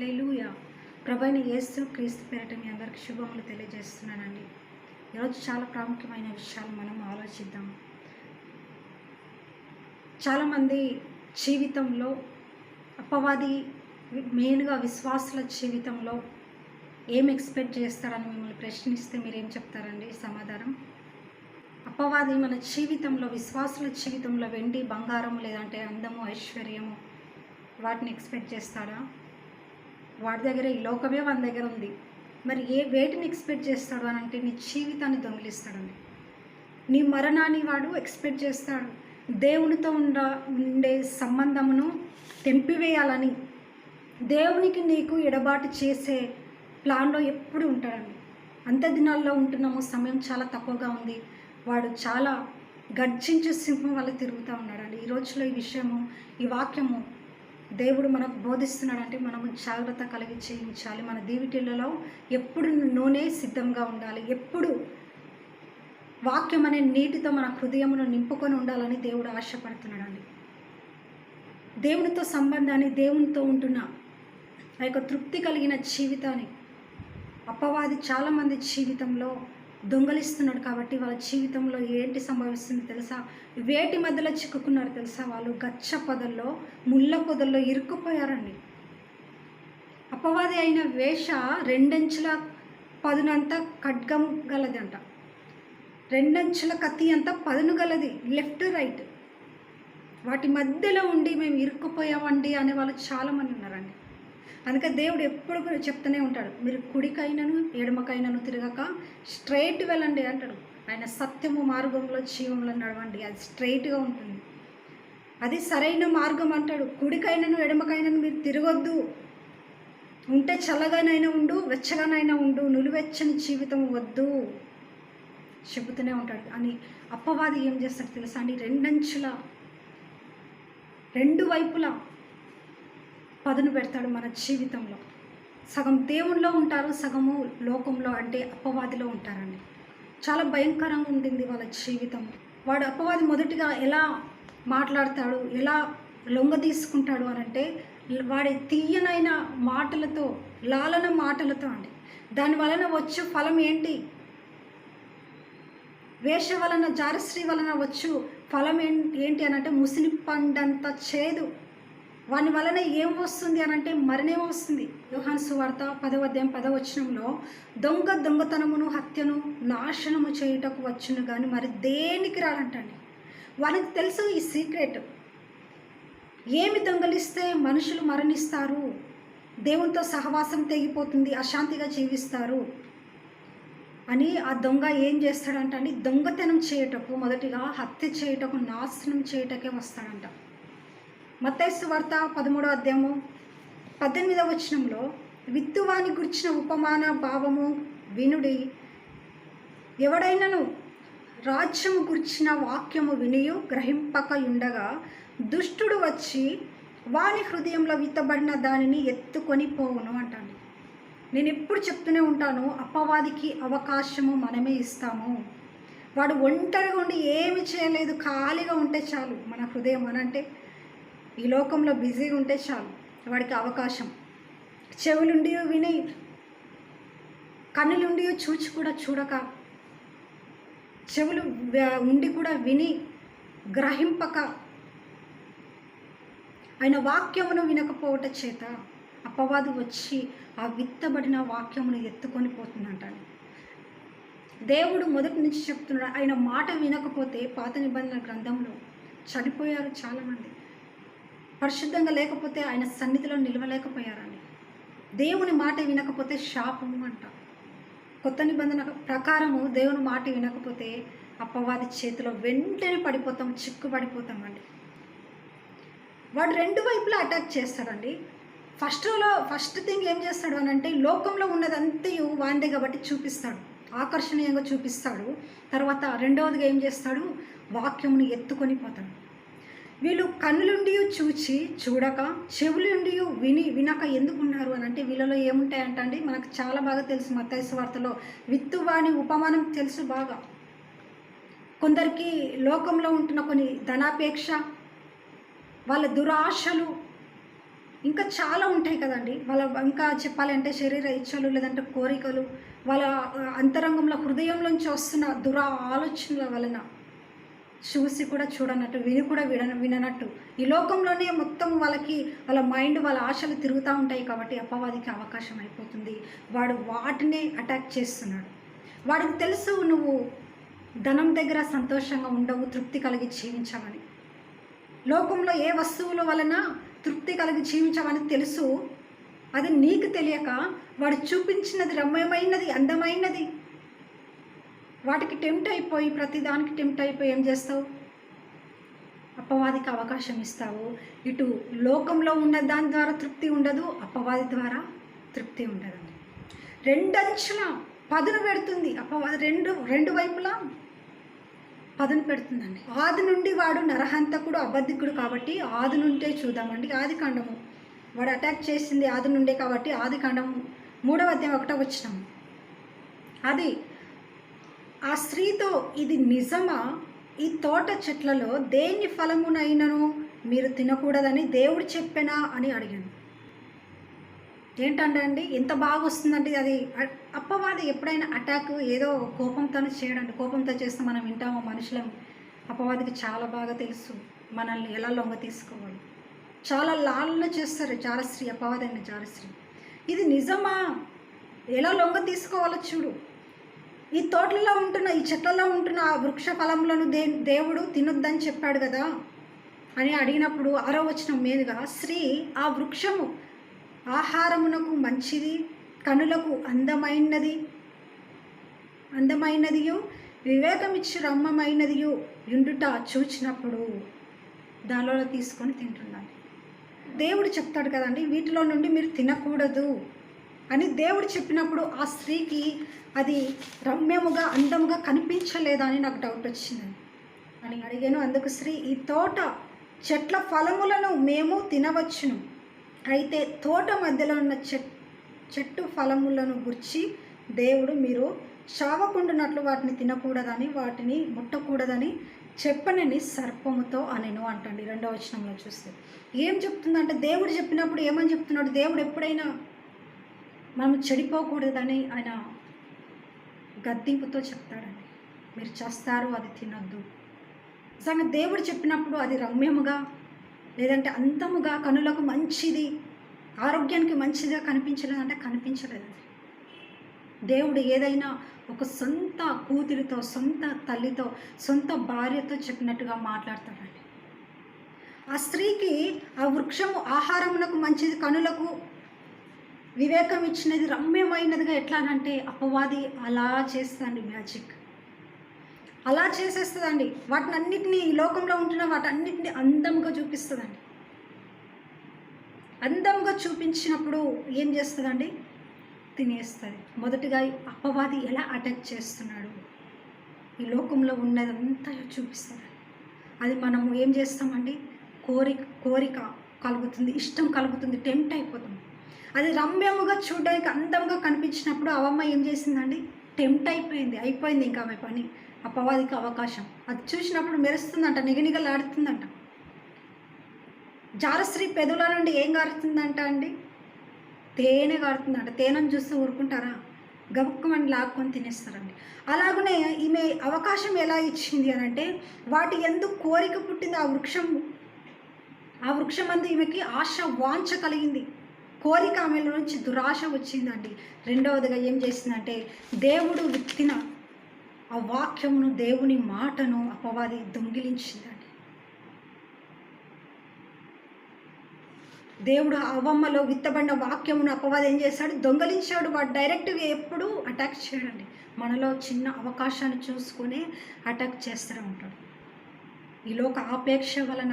హల్లెలూయా. ప్రభువైన యేసు క్రీస్తు పేరిట మీ అందరికి శుభములు తెలియజేస్తున్నానండి. ఈరోజు చాలా ప్రాముఖ్యమైన విషయాలు మనం ఆలోచిద్దాం. చాలామంది జీవితంలో అపవాది మెయిన్గా విశ్వాసుల జీవితంలో ఏం ఎక్స్పెక్ట్ చేస్తారని మిమ్మల్ని ప్రశ్నిస్తే మీరేం చెప్తారండి సమాధానం? అపవాది మన జీవితంలో, విశ్వాసుల జీవితంలో వెండి, బంగారం లేదంటే అందము, ఐశ్వర్యము వాటిని ఎక్స్పెక్ట్ చేస్తాడా? వాడి దగ్గర ఈ లోకమే వాని దగ్గర ఉంది. మరి వేటిని ఎక్స్పెక్ట్ చేస్తాడు అని అంటే నీ జీవితాన్ని దొంగిలిస్తాడండి. నీ మరణాన్ని వాడు ఎక్స్పెక్ట్ చేస్తాడు. దేవునితో ఉండే సంబంధమును తెంపివేయాలని, దేవునికి నీకు ఎడబాటు చేసే ప్లాన్లో ఎప్పుడు ఉంటాడండి. అంత దినాల్లో ఉంటున్నాము, సమయం చాలా తక్కువగా ఉంది. వాడు చాలా గర్జించే సింహం వల్ల తిరుగుతూ ఉన్నాడండి. ఈ రోజులో ఈ విషయము, ఈ వాక్యము దేవుడు మనకు బోధిస్తున్నాడంటే మనము జాగ్రత్త కలిగి చేయించాలి. మన దీవిటిలలో ఎప్పుడు నూనె సిద్ధంగా ఉండాలి. ఎప్పుడు వాక్యం అనే నీటితో మన హృదయమును నింపుకొని ఉండాలని దేవుడు ఆశపడుతున్నాడండి. దేవునితో సంబంధాన్ని, దేవునితో ఉంటున్న ఆ యొక్క తృప్తి కలిగిన జీవితాన్ని అపవాది చాలామంది జీవితంలో దొంగలిస్తున్నాడు. కాబట్టి వాళ్ళ జీవితంలో ఏంటి సంభవిస్తుంది తెలుసా? వేటి మధ్యలో చిక్కుకున్నారు తెలుసా? వాళ్ళు గచ్చ పొదల్లో, ముళ్ళ పొదల్లో ఇరుక్కుపోయారండి. అపవాది అయిన వేష 2 అంచుల పదునంత ఖడ్గం గలది అంట. 2 అంచుల కత్తి అంత పదును గలది, లెఫ్ట్ రైట్. వాటి మధ్యలో ఉండి మేము ఇరుక్కుపోయామండి అనే వాళ్ళు చాలామంది ఉన్నారండి. అందుకే దేవుడు ఎప్పుడు చెప్తూనే ఉంటాడు, మీరు కుడికైనను ఎడమకైనను తిరగక స్ట్రైట్ వెళ్ళండి అంటాడు. ఆయన సత్యము మార్గంలో జీవంలో నడవండి, అది స్ట్రైట్గా ఉంటుంది, అది సరైన మార్గం అంటాడు. కుడికైనను ఎడమకైనను మీరు తిరగొద్దు, ఉంటే చల్లగానైనా ఉండు, వెచ్చగానైనా ఉండు, నులివెచ్చని జీవితం వద్దు చెబుతూనే ఉంటాడు. అని అపవాది ఏం చేస్తాడు తెలుసా అండి? 2 అంచుల 2 వైపులా పదును పెడతాడు మన జీవితంలో. సగం దేవునిలో ఉంటారు, సగము లోకంలో అంటే అపవాదిలో ఉంటారండి. చాలా భయంకరంగా ఉంటుంది వాళ్ళ జీవితం. వాడు అపవాది మొదటిగా ఎలా మాట్లాడతాడు, ఎలా లొంగ తీసుకుంటాడు అని అంటే వాడి తీయనైన మాటలతో, లాలన మాటలతో అండి. దాని వలన వచ్చే ఫలం ఏంటి? వేష వలన, జారశ్రీ వలన వచ్చు ఫలం ఏంటి అని అంటే ముసిని పండంత చేదు. వాని వలన ఏం వస్తుంది అని అంటే మరణం వస్తుంది. యోహాను సువార్త 10వ అధ్యాయం 10వ వచనంలో దొంగతనమును, హత్యను, నాశనము చేయుటకు వచ్చును కానీ మరి దేనికి రాడంటండి. వాళ్ళకి తెలుసు ఈ సీక్రెట్. ఏమి దొంగలిస్తే మనుషులు మరణిస్తారు, దేవునితో సహవాసం తెగిపోతుంది, అశాంతిగా జీవిస్తారు అని ఆ దొంగ ఏం చేస్తాడంటండి? దొంగతనం చేయుటకు, మొదటిగా హత్య చేయుటకు, నాశనం చేయుటకే వస్తాడంట. మత్తయి సువార్త 13వ అధ్యాయము 18వ వచనంలో విత్తువాని గుర్చిన ఉపమాన భావము వినుడి. ఎవడైనను రాజ్యము గుర్చిన వాక్యము వినియు గ్రహింపక ఉండగా దుష్టుడు వచ్చి వాని హృదయంలో విత్తబడిన దానిని ఎత్తుకొని పోవును అంటాను. నేను ఎప్పుడు చెప్తూనే ఉంటాను, అపవాదికి అవకాశము మనమే ఇస్తాము. వాడు ఒంటరిగా ఉండి ఏమి చేయలేదు, ఖాళీగా ఉంటే చాలు మన హృదయం అనంటే, ఈ లోకంలో బిజీగా ఉంటే చాలు వాడికి అవకాశం. చెవులుండి విని, కన్నులుండి చూచి కూడా చూడక, చెవులు ఉండి కూడా విని గ్రహింపక, ఆయన వాక్యమును వినకపోవట చేత అపవాది వచ్చి ఆ విత్తబడిన వాక్యమును ఎత్తుకొని పోతుందంట. దేవుడు మొదటి నుంచి చెప్తున్నాడు, ఆయన మాట వినకపోతే పాత నిబంధన గ్రంథంలో చనిపోయారు చాలామంది. పరిశుద్ధంగా లేకపోతే ఆయన సన్నిధిలో నిలవలేకపోయారండి. దేవుని మాట వినకపోతే శాపము అంట. కొత్త నిబంధన ప్రకారము దేవుని మాట వినకపోతే అపవాది చేతిలో వెంటనే పడిపోతాం, చిక్కుపడిపోతామండి. వాడు 2 వైపులా అటాక్ చేస్తాడండి. ఫస్ట్ థింగ్ ఏం చేస్తాడు అని అంటే లోకంలో ఉన్నదంతయు వాందే కాబట్టి చూపిస్తాడు, ఆకర్షణీయంగా చూపిస్తాడు. తర్వాత రెండవదిగా ఏం చేస్తాడు? వాక్యమును ఎత్తుకొని పోతాడు. వీళ్ళు కన్నులుండి చూచి చూడక, చెవులుండి వినక ఎందుకున్నారు అని అంటే వీళ్ళలో ఏముంటాయంట అండి? మనకు చాలా బాగా తెలుసు. మత్తయి సువార్తలో విత్తువాని ఉపమానం తెలుసు బాగా. కొందరికి లోకంలో ఉంటున్న కొన్ని ధనాపేక్ష, వాళ్ళ దురాశలు, ఇంకా చాలా ఉంటాయి కదండి. వాళ్ళ ఇంకా చెప్పాలంటే శరీర ఇచ్ఛలు లేదంటే కోరికలు, వాళ్ళ అంతరంగంలో హృదయంలోంచి వస్తున్న ఆలోచనల వలన చూసి కూడా చూడనట్టు, విని కూడా విననట్టు, ఈ లోకంలోనే మొత్తం వాళ్ళకి వాళ్ళ మైండ్, వాళ్ళ ఆశలు తిరుగుతూ ఉంటాయి కాబట్టి అపవాదికి అవకాశం అయిపోతుంది. వాడు వాటినే అటాక్ చేస్తున్నాడు. వాడికి తెలుసు నువ్వు ధనం దగ్గర సంతోషంగా ఉండవు, తృప్తి కలిగి జీవించవని. లోకంలో ఏ వస్తువుల వలన తృప్తి కలిగి జీవించవని తెలుసు. అది నీకు తెలియక వాడు చూపించినది రమ్యమైనది, అందమైనది, వాటికి టెంప్ట్ అయిపోయి, ప్రతిదానికి టెంప్ట్ అయిపోయి ఏం చేస్తావు? అపవాదికి అవకాశం ఇస్తావు. ఇటు లోకంలో ఉన్న దాని ద్వారా తృప్తి ఉండదు, అపవాది ద్వారా తృప్తి ఉండదు. రెండంచుల పదును పెడుతుంది అపవాది, రెండు వైపులా పదును పెడుతుందండి. ఆది నుండి వాడు నరహంతకుడు, అబద్ధికుడు కాబట్టి ఆది నుండే చూద్దామండి. ఆది కాండము వాడు అటాక్ చేసింది ఆది నుండే కాబట్టి ఆది కాండము 3వ అధ్యాయం 1వ వచనం. అది ఆ స్త్రీతో, ఇది నిజమా? ఈ తోట చెట్లలో దేని ఫలమునైనను మీరు తినకూడదని దేవుడు చెప్పానా అని అడిగాను. ఏంటంటే అండి, ఎంత బాగా వస్తుందంటే అది అపవాది ఎప్పుడైనా అటాక్ ఏదో కోపంతోనే చేయడండి. కోపంతో చేస్తే మనం వింటామో మనుషులం. అపవాదికి చాలా బాగా తెలుసు మనల్ని ఎలా లొంగ తీసుకోవాలి. చాలా లాలన చేస్తారు జారస్త్రీ, అపవాది అయిన జారస్త్రీ. ఇది నిజమా? ఎలా లొంగ తీసుకోవాలో చూడు. ఈ తోటలలో ఉంటున్న, ఈ చెట్లలో ఉంటున్న ఆ వృక్ష ఫలములను దేవుడు తినొద్దని చెప్పాడు కదా అని అడిగినప్పుడు 6వ వచనం మీదుగా, స్త్రీ ఆ వృక్షము ఆహారమునకు మంచిది, కనులకు అందమైనదియు వివేకమిచ్చి రమ్మమైనదియు యుండుట చూచినప్పుడు దానిలో తీసుకొని తింటున్నాను. దేవుడు చెప్తాడు కదండి, వీటిలో నుండి మీరు తినకూడదు అని దేవుడు చెప్పినప్పుడు ఆ స్త్రీకి అది రమ్యముగా, అందముగా కనిపించలేదా అని నాకు డౌట్ వచ్చిందని అని అడిగాను. అందుకు స్త్రీ, ఈ తోట చెట్ల ఫలములను మేము తినవచ్చును, అయితే తోట మధ్యలో ఉన్న చెట్టు ఫలములను గుర్చి దేవుడు మీరు చావకుండునట్లు వాటిని తినకూడదని, వాటిని ముట్టకూడదని చెప్పనని సర్పముతో అనెను అంటండి. 2వ వచనంలో చూస్తే ఏం చెప్తుందంటే, దేవుడు చెప్పినప్పుడు ఏమని చెప్తున్నాడు? దేవుడు ఎప్పుడైనా మనం చెడిపోకూడదని ఆయన గద్దింపుతో చెప్తాడండి. మీరు చేస్తారు, అది తినొద్దు. నిజంగా దేవుడు చెప్పినప్పుడు అది రమ్యముగా లేదంటే అందముగా, కనులకు మంచిది, ఆరోగ్యానికి మంచిదిగా కనిపించలేదంటే కనిపించలేదండి. దేవుడు ఏదైనా ఒక సొంత కూతురితో, సొంత తల్లితో, సొంత భార్యతో చెప్పినట్టుగా మాట్లాడతాడండి. ఆ స్త్రీకి ఆ వృక్షము ఆహారమునకు మంచిది, కనులకు వివేకం ఇచ్చినది, రమ్యమైనదిగా ఎట్లానంటే అపవాది అలా చేస్తుందండి. మ్యాజిక్ అలా చేసేస్తుందండి. వాటిని అన్నిటినీ, ఈ లోకంలో ఉంటున్న వాటన్నిటిని అందంగా చూపిస్తుందండి. అందంగా చూపించినప్పుడు ఏం చేస్తుందండి? తినేస్తుంది. మొదటిగా అపవాది ఎలా అటాక్ చేస్తున్నాడు, ఈ లోకంలో ఉన్నదంతా చూపిస్తుంది. అది మనము ఏం చేస్తామండి? కోరిక కలుగుతుంది, ఇష్టం కలుగుతుంది, టెంప్ట్ అయిపోతాం. అది రమ్యముగా చూడడానికి అందంగా కనిపించినప్పుడు అవమ్మ ఏం చేసిందండి? టెంప్ట్ అయిపోయింది ఇంకా ఆమె పని. అపవాదికి అవకాశం. అది చూసినప్పుడు మెరుస్తుందంట, నిగనిగలాడుతుందంట. జారస్త్రీ పెదవుల నుండి ఏం గారుతుందంట అండి? తేనె గారుతుందంట. తేనెను చూస్తూ ఊరుకుంటారా? గబుక్కుమని లాక్కొని తినేస్తారండి. అలాగనే ఈమె అవకాశం ఎలా ఇచ్చింది అని అంటే, వాటి ఎందుకు కోరిక పుట్టింది. ఆ వృక్షమందు ఈమెకి ఆశ, వాంఛ కలిగింది. కోరిక ఆమెలో నుంచి దురాశ వచ్చిందండి. రెండవదిగా ఏం చేసిందంటే, దేవుడు విత్తిన ఆ వాక్యమును, దేవుని మాటను అపవాది దొంగిలించిందండి. దేవుడు అవ్వమ్మలో విత్తబడిన వాక్యమును అపవాది ఏం చేశాడు? దొంగలించాడు. వాడు డైరెక్ట్గా ఎప్పుడు అటాక్ చేయడండి. మనలో చిన్న అవకాశాన్ని చూసుకొని అటాక్ చేస్తూ ఉంటాడు. ఈ లోక ఆపేక్ష వలన,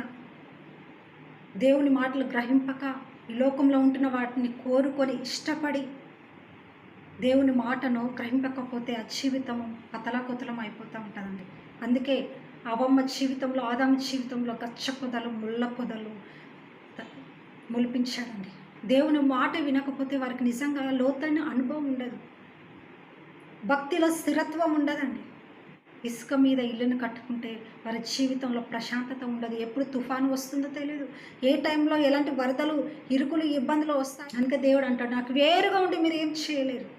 దేవుని మాటలు గ్రహింపక, ఈ లోకంలో ఉంటున్న వాటిని కోరుకొని ఇష్టపడి దేవుని మాటను గ్రహింపకపోతే ఆ జీవితము అతలాకుతలం అయిపోతూ ఉంటుందండి. అందుకే అవమ్మ జీవితంలో, ఆదాము జీవితంలో గచ్చ పొదలు, ముళ్ళ పొదలు మొలిపించాడండి. దేవుని మాట వినకపోతే వారికి నిజంగా లోతైన అనుభవం ఉండదు, భక్తిలో స్థిరత్వం ఉండదండి. ఇసుక మీద ఇల్లుని కట్టుకుంటే వారి జీవితంలో ప్రశాంతత ఉండదు. ఎప్పుడు తుఫాను వస్తుందో తెలియదు. ఏ టైంలో ఎలాంటి వరదలు, ఇరుకులు, ఇబ్బందులు వస్తాయి. అందుకే దేవుడు అంటాడు, నాకు వేరుగా ఉండి మీరు ఏం చేయలేరు.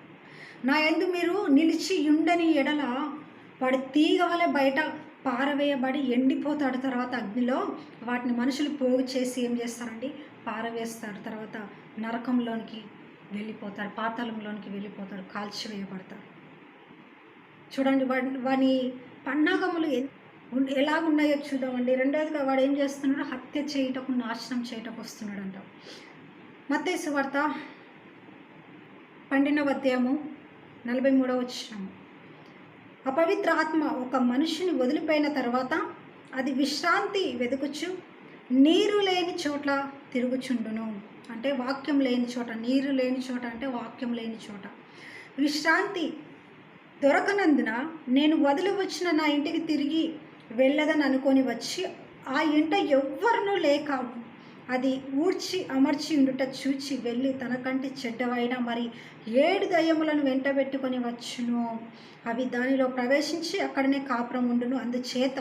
నా యందు మీరు నిలిచి ఉండని ఎడల వాడి తీగ వలె బయట పారవేయబడి ఎండిపోతాడు. తర్వాత అగ్నిలో వాటిని మనుషులు పోగు చేసి ఏం చేస్తారండి, పారవేస్తారు. తర్వాత నరకంలోనికి వెళ్ళిపోతారు, పాతాళంలోనికి వెళ్ళిపోతారు, కాల్చివేయబడతారు. చూడండి వాని పన్నాగములు ఎలాగున్నాయో చూద్దామండి. రెండోదిగా వాడు ఏం చేస్తున్నాడు, హత్య చేయటకు, నాశనం చేయటకు వస్తున్నాడు అంట. మత్తయి సువార్త 12వ అధ్యాయము 43వ వచనం. అపవిత్ర ఆత్మ ఒక మనిషిని వదిలిపోయిన తర్వాత అది విశ్రాంతి వెతుకుచు నీరు లేని చోట్ల తిరుగుచుండును. అంటే వాక్యం లేని చోట, నీరు లేని చోట అంటే వాక్యం లేని చోట. విశ్రాంతి దొరకనందున నేను వదిలి వచ్చిన నా ఇంటికి తిరిగి వెళ్ళదని అనుకొని వచ్చి ఆ ఇంట ఎవ్వరునూ లేక అది ఊడ్చి అమర్చి ఉండుట చూచి వెళ్ళి తనకంటే చెడ్డవైన మరి 7 దయ్యములను వెంటబెట్టుకొని వచ్చును. అవి దానిలో ప్రవేశించి అక్కడనే కాపురం ఉండును. అందుచేత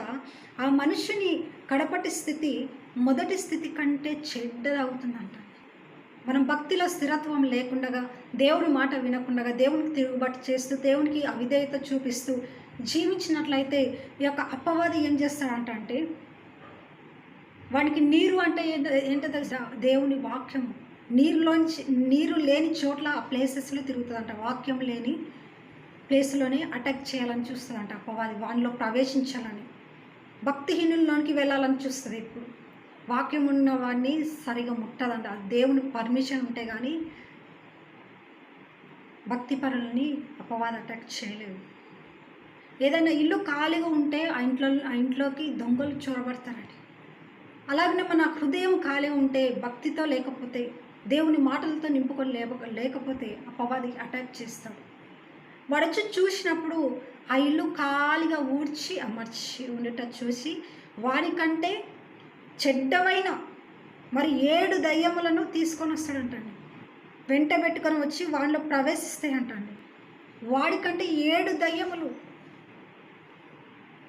ఆ మనుషుని కడపటి స్థితి మొదటి స్థితి కంటే చెడ్డదవుతుందంట. మనం భక్తిలో స్థిరత్వం లేకుండా, దేవుని మాట వినకుండా, దేవునికి తిరుగుబాటు చేస్తూ, దేవునికి అవిధేయత చూపిస్తూ జీవించినట్లయితే ఈ యొక్క అపవాది ఏం చేస్తాడంటే, వానికి నీరు అంటే ఏంటో తెలుసా, దేవుని వాక్యము. నీరు లేని చోట్ల ఆ ప్లేసెస్లో తిరుగుతుందంట. వాక్యం లేని ప్లేస్లోనే అటాక్ చేయాలని చూస్తుందంట అపవాది, వానిలో ప్రవేశించాలని, భక్తిహీనుల్లోనికి వెళ్ళాలని చూస్తుంది. ఇప్పుడు వాక్యం ఉన్న వాడిని సరిగా ముట్టదంట. దేవుని పర్మిషన్ ఉంటే కానీ భక్తి పరులని అపవాది అటాక్ చేయలేవు. ఏదైనా ఇల్లు ఖాళీగా ఉంటే ఆ ఇంట్లోకి దొంగలు చొరబడతారండి. అలాగనే మన హృదయం ఖాళీగా ఉంటే, భక్తితో లేకపోతే, దేవుని మాటలతో నింపుకొని లేకపోతే అపవాది అటాక్ చేస్తాడు. వాడొచ్చి చూసినప్పుడు ఆ ఇల్లు ఖాళీగా ఊడ్చి అమర్చి ఉండేట చూసి వానికంటే చెడ్డవైన మరి 7 దయ్యములను తీసుకొని వస్తాడంటండి. వెంట పెట్టుకొని వచ్చి వాళ్ళలో ప్రవేశిస్తాయంటండి. వాడికంటే 7 దయ్యములు,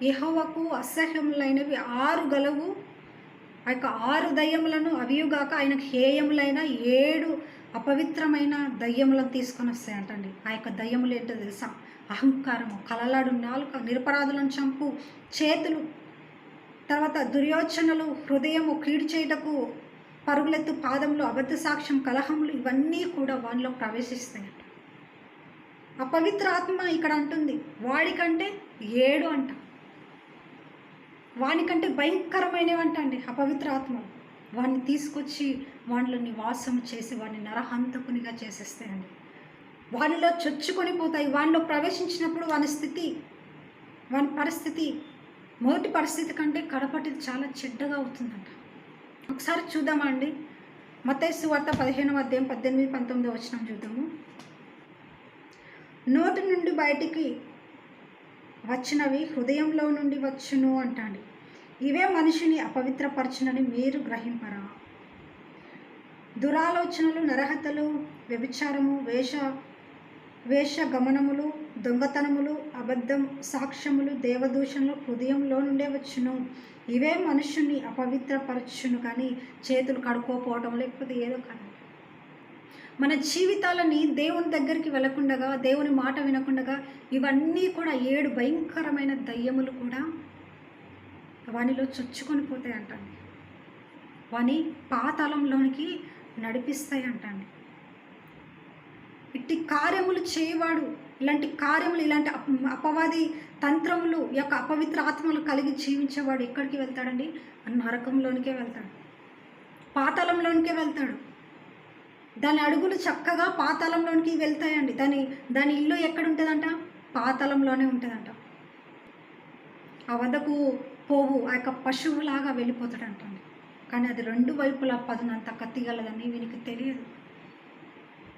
యెహోవాకు అసహ్యములైనవి 6 గలవు. ఆ యొక్క 6 దయ్యములను అవియుగాక ఆయనకు హేయములైన 7 అపవిత్రమైన దయ్యములను తీసుకొని వస్తాయంటండి. ఆ యొక్క దయ్యములు ఏంటో తెలుసా, అహంకారము, కలలాడు నాలుక, నిరపరాధులను చంపు చేతులు, తర్వాత దుర్యోచనలు, హృదయము, కీడు చేయుటకు పరుగులెత్తు పాదములు, అబద్ధ సాక్ష్యం, కలహములు, ఇవన్నీ కూడా వానిలో ప్రవేశిస్తాయంట. అపవిత్ర ఆత్మ ఇక్కడ అంటుంది వాడికంటే 7 అంట. వానికంటే భయంకరమైనవంట అండి అపవిత్ర ఆత్మలు. వాడిని తీసుకొచ్చి వానిలో నివాసం చేసి వాడిని నరహంతకునిగా చేసేస్తాయండి. వానిలో చొచ్చుకొని పోతాయి. వానిలో ప్రవేశించినప్పుడు వాని స్థితి, వాని పరిస్థితి మొదటి పరిస్థితి కంటే కడపటిది చాలా చెడ్డగా అవుతుందంట. ఒకసారి చూద్దామా అండి, మత్తయి సువార్త 15వ అధ్యాయం 18-19 వచనం చూద్దాము. నోటి నుండి బయటికి వచ్చినవి హృదయంలో నుండి వచ్చును అంటాండి. ఇవే మనిషిని అపవిత్రపరచునని మీరు గ్రహింపరా? దురాలోచనలు, నరహత్యలు, వ్యభిచారము, వేషగమనములు, దొంగతనములు, అబద్ధం సాక్ష్యములు, దేవదూషణలు హృదయంలో నుండే వచ్చును. ఇవే మనుషుని అపవిత్రపరచును, కానీ చేతులు కడుక్కోపోవటం లేకపోతే ఏదో కానీ. మన జీవితాలని దేవుని దగ్గరికి వెళ్ళకుండగా, దేవుని మాట వినకుండగా ఇవన్నీ కూడా 7 భయంకరమైన దయ్యములు కూడా వానిలో చొచ్చుకొని పోతాయి అంటండి. వాని పాతాళంలోనికి నడిపిస్తాయి అంటండి. ఇట్టి కార్యములు చేయవాడు, ఇలాంటి కార్యములు, ఇలాంటి అపవాది తంత్రములు, యొక్క అపవిత్ర ఆత్మలు కలిగి జీవించేవాడు ఎక్కడికి వెళ్తాడండి? నరకంలోనికే వెళ్తాడు, పాతాళంలోనికే వెళ్తాడు. దాని అడుగులు చక్కగా పాతాళంలోనికి వెళ్తాయండి. దాని ఇల్లు ఎక్కడుంటుందంట? పాతాళంలోనే ఉంటుందంట. ఆ వద్దకు పోవు ఆ యొక్క పశువులాగా వెళ్ళిపోతాడంటండి. కానీ అది 2 వైపులా పదునంత కత్తిగలదని వీనికి తెలియదు.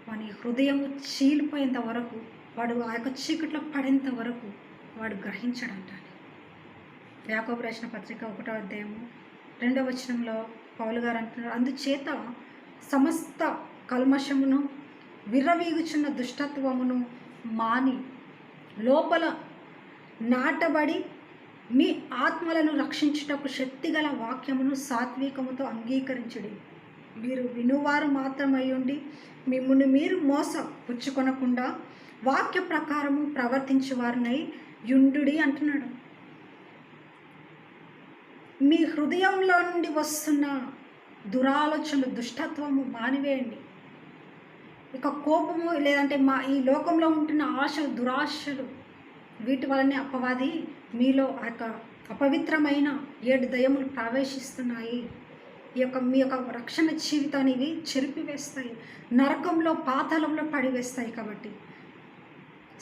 వాని హృదయము చీలిపోయేంత వరకు, వాడు ఆ యొక్క చీకట్లో పడేంత వరకు వాడు గ్రహించడంట. యాకోబు రాసిన పత్రిక 1వ అధ్యాయము 2వ వచనంలో పౌలు గారు అంటున్నారు, అందుచేత సమస్త కల్మషమును, విర్రవీగుచున్న దుష్టత్వమును మాని లోపల నాటబడి మీ ఆత్మలను రక్షించుటకు శక్తిగల వాక్యమును సాత్వికముతో అంగీకరించుడి. మీరు వినువారు మాత్రమయ్యుండి మిమ్మును మీరు పుచ్చుకొనకుండా వాక్య ప్రకారము ప్రవర్తించువారినై యుండుడి అంటున్నాడు. మీ హృదయంలో నుండి వస్తున్న దురాలోచనలు, దుష్టత్వము మానివేయండి. ఇక కోపము, లేదంటే ఈ లోకంలో ఉంటున్న ఆశలు, దురాశలు, వీటి వలనే అపవాది మీలో అపవిత్రమైన 7 దయ్యములు ప్రవేశిస్తున్నాయి. మీ యొక్క రక్షణ జీవితాన్ని ఇవి చెరిపివేస్తాయి, నరకంలో, పాతాళంలో పడివేస్తాయి. కాబట్టి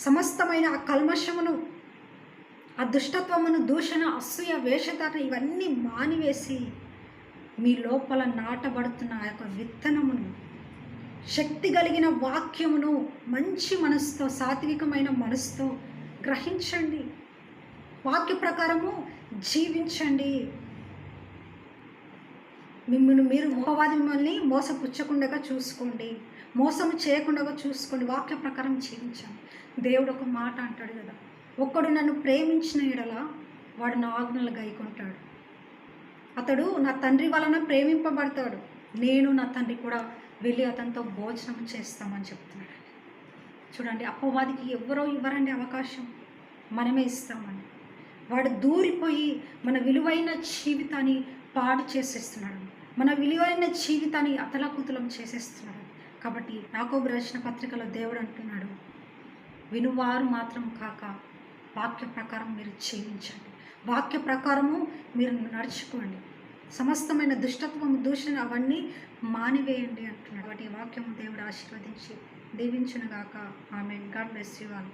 సమస్తమైన ఆ కల్మషమును, ఆ దుష్టత్వమును, దూషణ, అసూయ, వేషధారణ ఇవన్నీ మానివేసి మీ లోపల నాటబడుతున్న ఆ యొక్క విత్తనమును, శక్తి కలిగిన వాక్యమును మంచి మనసుతో, సాత్వికమైన మనసుతో గ్రహించండి. వాక్య ప్రకారము జీవించండి. మిమ్మల్ని మోసపుచ్చకుండా చూసుకోండి, మోసం చేయకుండా చూసుకోండి. వాక్య ప్రకారం జీవించండి. దేవుడు ఒక మాట అంటాడు కదా, ఒక్కడు నన్ను ప్రేమించిన ఎడల వాడు నా ఆజ్ఞలు గైకొంటాడు. అతడు నా తండ్రి వలన ప్రేమింపబడతాడు, నేను నా తండ్రి కూడా వెళ్ళి అతనితో భోజనం చేస్తామని చెప్తున్నాడు. చూడండి, అపవాదికి ఎవరో ఇవ్వరండి అవకాశం, మనమే ఇస్తామని. వాడు దూరిపోయి మన విలువైన జీవితాన్ని పాడు చేసేస్తున్నాడు, మన విలువైన జీవితాన్ని అతలాకుతలం చేసేస్తున్నాడు. కాబట్టి యాకోబు రాసిన పత్రికలో దేవుడు అంటున్నాడు, వినువారు మాత్రం కాక వాక్య ప్రకారం మీరు జీవించండి, వాక్య ప్రకారము మీరు నడుచుకోండి, సమస్తమైన దుష్టత్వం, దూషణ అవన్నీ మానివేయండి అంటున్నాడు. కాబట్టి ఈ వాక్యము దేవుడు ఆశీర్వదించి దీవించునుగాక. ఆమేన్. God bless you all.